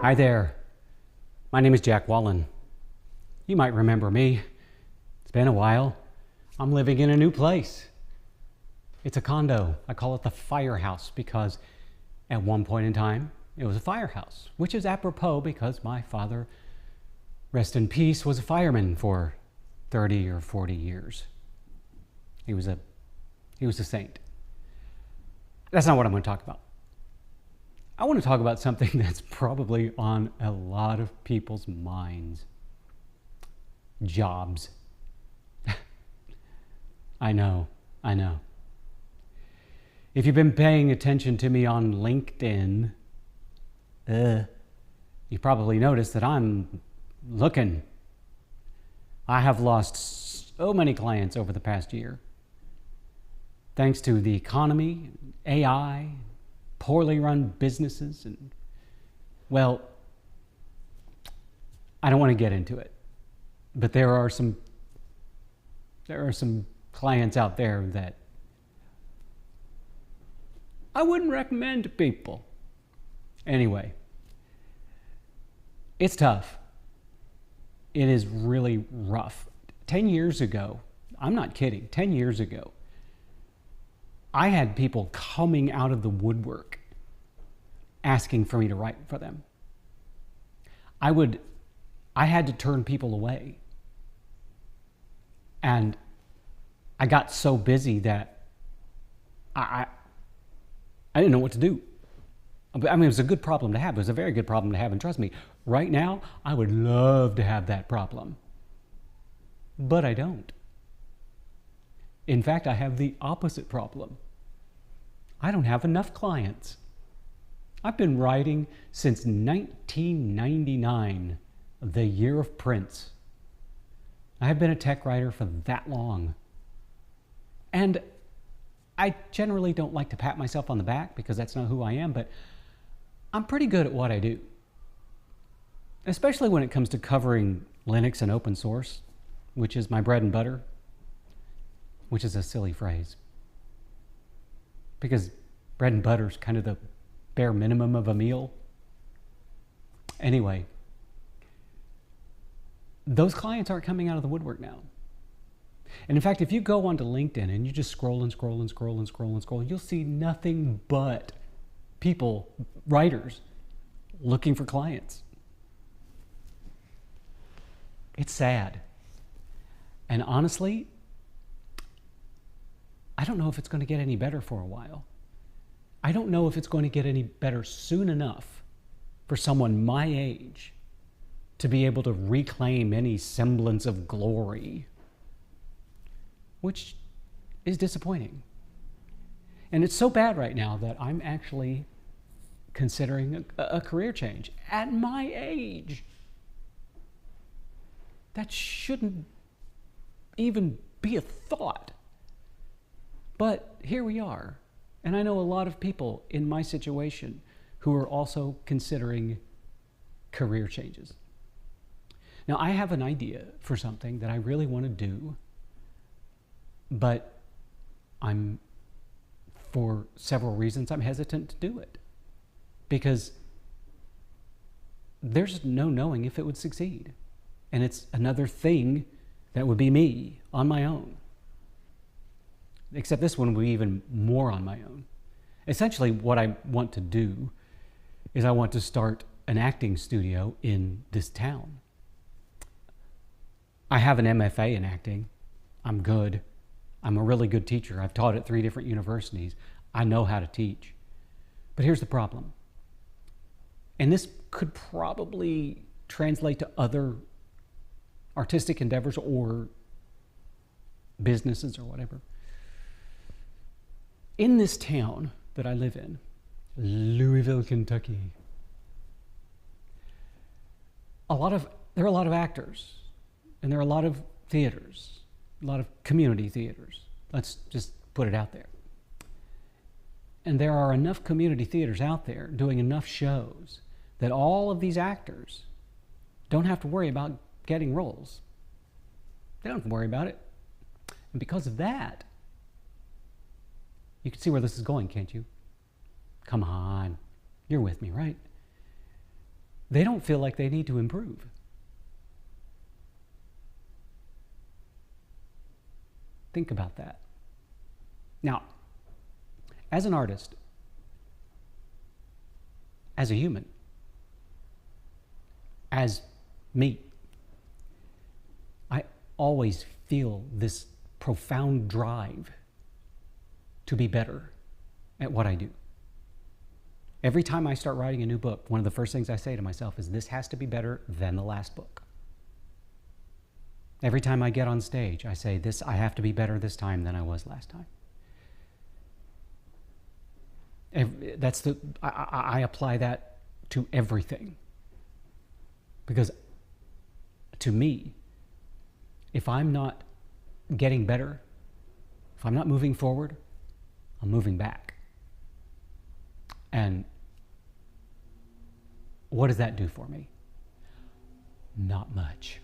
Hi there. My name is Jack Wallen. You might remember me. It's been a while. I'm living in a new place. It's a condo. I call it the firehouse because at one point in time it was a firehouse, which is apropos because my father, rest in peace, was a fireman for 30 or 40 years. He was a saint. That's not what I'm going to talk about. I want to talk about something that's probably on a lot of people's minds. Jobs. I know. If you've been paying attention to me on LinkedIn, you probably noticed that I'm looking. I have lost so many clients over the past year. Thanks to the economy, AI, poorly run businesses, and, well, I don't want to get into it, but there are some clients out there that I wouldn't recommend to people. Anyway, it's tough. It is really rough. 10 years ago, I'm not kidding, 10 years ago, I had people coming out of the woodwork asking for me to write for them. I had to turn people away. And I got so busy that I didn't know what to do. I mean, it was a good problem to have. It was a very good problem to have. And trust me, right now, I would love to have that problem. But I don't. In fact, I have the opposite problem. I don't have enough clients. I've been writing since 1999, the year of Prince. I have been a tech writer for that long. And I generally don't like to pat myself on the back because that's not who I am, but I'm pretty good at what I do. Especially when it comes to covering Linux and open source, which is my bread and butter, which is a silly phrase. Because bread and butter is kind of the bare minimum of a meal. Anyway, those clients aren't coming out of the woodwork now. And in fact, if you go onto LinkedIn and you just scroll, you'll see nothing but people, writers, looking for clients. It's sad. And honestly, I don't know if it's going to get any better for a while. I don't know if it's going to get any better soon enough for someone my age to be able to reclaim any semblance of glory, which is disappointing. And it's so bad right now that I'm actually considering a career change at my age. That shouldn't even be a thought. But here we are. And I know a lot of people in my situation who are also considering career changes. Now, I have an idea for something that I really want to do, but for several reasons, I'm hesitant to do it. Because there's no knowing if it would succeed. And it's another thing that would be me on my own. Except this one will be even more on my own. Essentially, what I want to do is I want to start an acting studio in this town. I have an MFA in acting. I'm good. I'm a really good teacher. I've taught at 3 different universities. I know how to teach. But here's the problem. And this could probably translate to other artistic endeavors or businesses or whatever. In this town that I live in, Louisville, Kentucky, there are a lot of actors, and there are a lot of theaters, a lot of community theaters. Let's just put it out there. And there are enough community theaters out there doing enough shows that all of these actors don't have to worry about getting roles. They don't have to worry about it. And because of that, you can see where this is going, can't you? Come on. You're with me, right? they don't feel like they need to improve. Think about that. Now, as an artist, as a human, as me, I always feel this profound drive to be better at what I do. Every time I start writing a new book, one of the first things I say to myself is, this has to be better than the last book. Every time I get on stage, I say, I have to be better this time than I was last time. I apply that to everything. Because to me, if I'm not getting better, if I'm not moving forward, I'm moving back. And what does that do for me? Not much.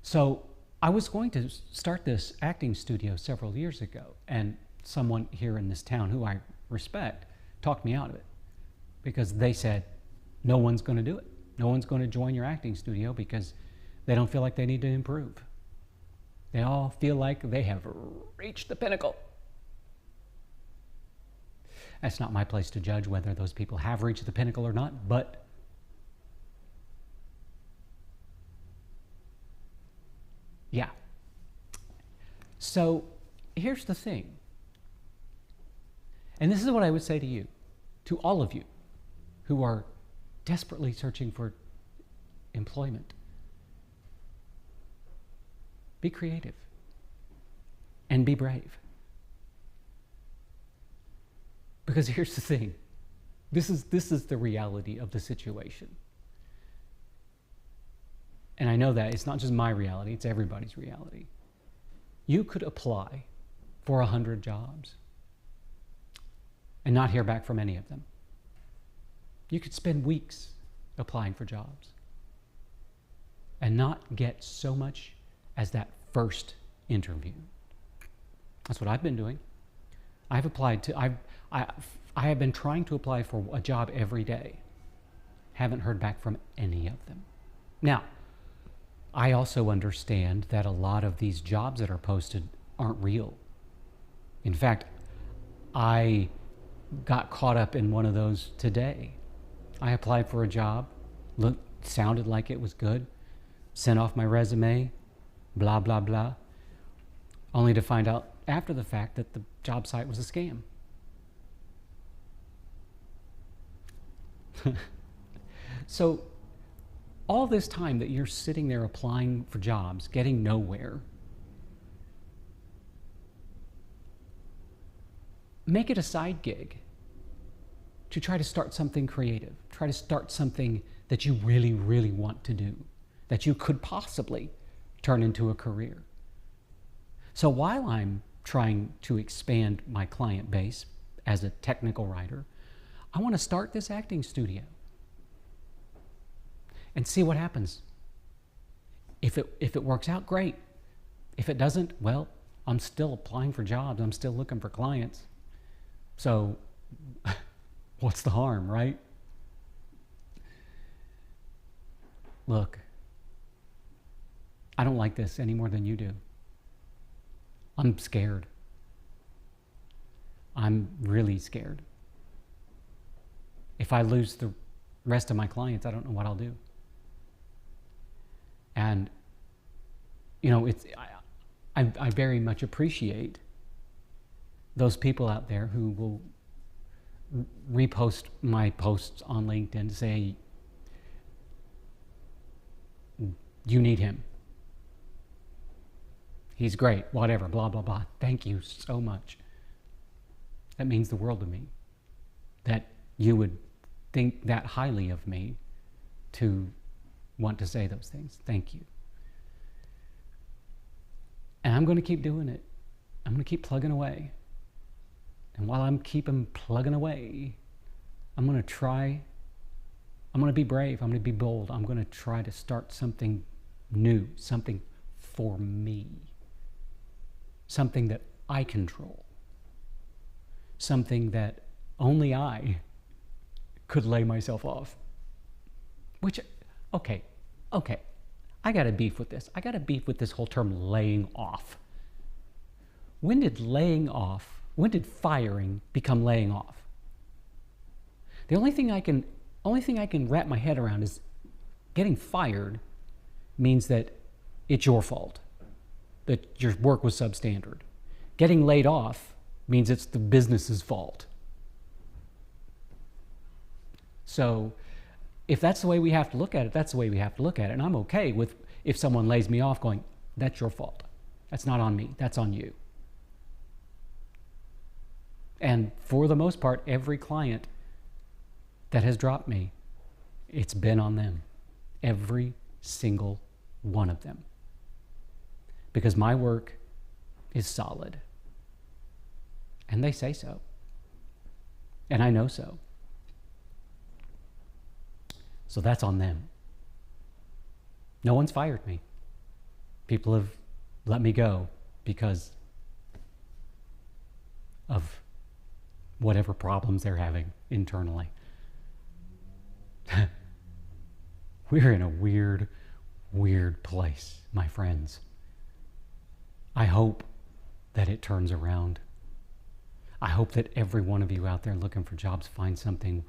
So I was going to start this acting studio several years ago, and someone here in this town who I respect talked me out of it because they said, no one's going to do it. No one's going to join your acting studio because they don't feel like they need to improve. They all feel like they have reached the pinnacle. That's not my place to judge whether those people have reached the pinnacle or not, but yeah. So here's the thing. And this is what I would say to you, to all of you who are desperately searching for employment. Be creative and be brave. Because here's the thing. This is the reality of the situation. And I know that it's not just my reality, it's everybody's reality. You could apply for 100 jobs and not hear back from any of them. You could spend weeks applying for jobs and not get so much as that first interview. That's what I've been doing. I've applied to, I have been trying to apply for a job every day. Haven't heard back from any of them. Now, I also understand that a lot of these jobs that are posted aren't real. In fact, I got caught up in one of those today. I applied for a job, sounded like it was good, sent off my resume, blah, blah, blah, only to find out after the fact that the job site was a scam. So all this time that you're sitting there applying for jobs, getting nowhere, make it a side gig to try to start something creative. Try to start something that you really, really want to do, that you could possibly turn into a career. So while I'm trying to expand my client base as a technical writer, I want to start this acting studio and see what happens. If it works out, great. If it doesn't, well, I'm still applying for jobs. I'm still looking for clients. So what's the harm, right? Look, I don't like this any more than you do. I'm scared. I'm really scared. If I lose the rest of my clients, I don't know what I'll do. And, you know, I very much appreciate those people out there who will repost my posts on LinkedIn to say, you need him. He's great, whatever, blah, blah, blah. Thank you so much. That means the world to me, that you would think that highly of me to want to say those things. Thank you. And I'm going to keep doing it. I'm going to keep plugging away. And while I'm keeping plugging away, I'm going to be brave. I'm going to be bold. I'm going to try to start something new, something for me, something that I control, something that only I could lay myself off Which, okay, I got a beef with this. I got a beef with this whole term laying off. When did firing become laying off? The only thing I can wrap my head around is getting fired means that it's your fault, that your work was substandard. Getting laid off means it's the business's fault. So if that's the way we have to look at it, that's the way we have to look at it. And I'm okay with if someone lays me off going, that's your fault. That's not on me, that's on you. And for the most part, every client that has dropped me, it's been on them. Every single one of them. Because my work is solid. And they say so. And I know so. So that's on them. No one's fired me. People have let me go because of whatever problems they're having internally. We're in a weird, weird place, my friends. I hope that it turns around. I hope that every one of you out there looking for jobs find something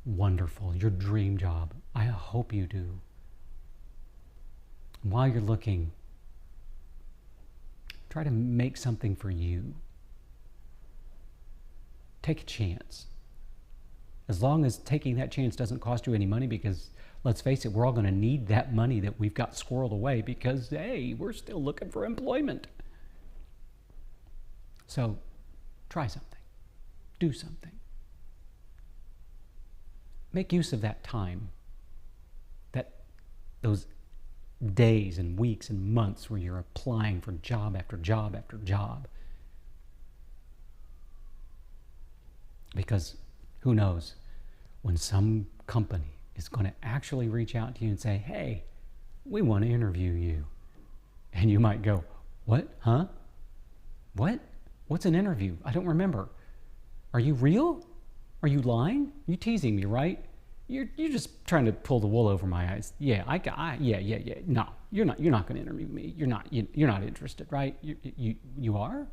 wonderful, your dream job. I hope you do. While you're looking, try to make something for you. Take a chance. As long as taking that chance doesn't cost you any money, because let's face it, we're all going to need that money that we've got squirreled away because, hey, we're still looking for employment. So try something. Do something. Make use of that time, those days and weeks and months where you're applying for job after job after job. Because who knows when some company is going to actually reach out to you and say, hey, we want to interview you. And you might go, what? Huh? What? What's an interview? I don't remember. Are you real? Are you lying? You're teasing me, right? You're just trying to pull the wool over my eyes. Yeah, yeah. No, you're not going to interview me. You're not interested, right? You are?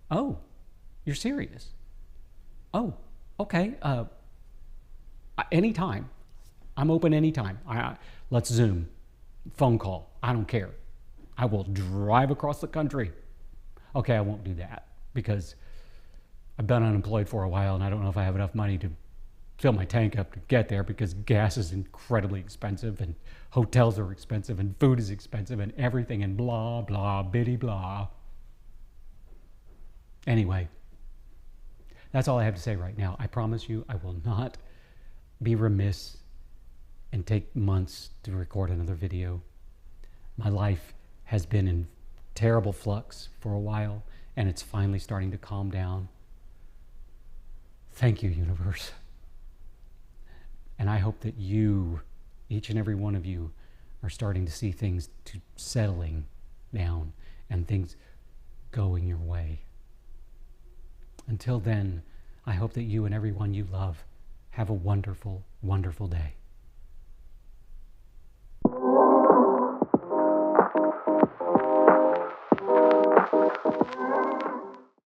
Oh, you're serious. Oh, okay. Anytime. I'm open anytime. Let's Zoom, phone call. I don't care. I will drive across the country. Okay, I won't do that because I've been unemployed for a while and I don't know if I have enough money to fill my tank up to get there because gas is incredibly expensive and hotels are expensive and food is expensive and everything and blah, blah, bitty, blah. Anyway, that's all I have to say right now. I promise you I will not be remiss and take months to record another video. My life has been in terrible flux for a while and it's finally starting to calm down. Thank you, universe. And I hope that you, each and every one of you, are starting to see things settling down and things going your way. Until then, I hope that you and everyone you love have a wonderful, wonderful day.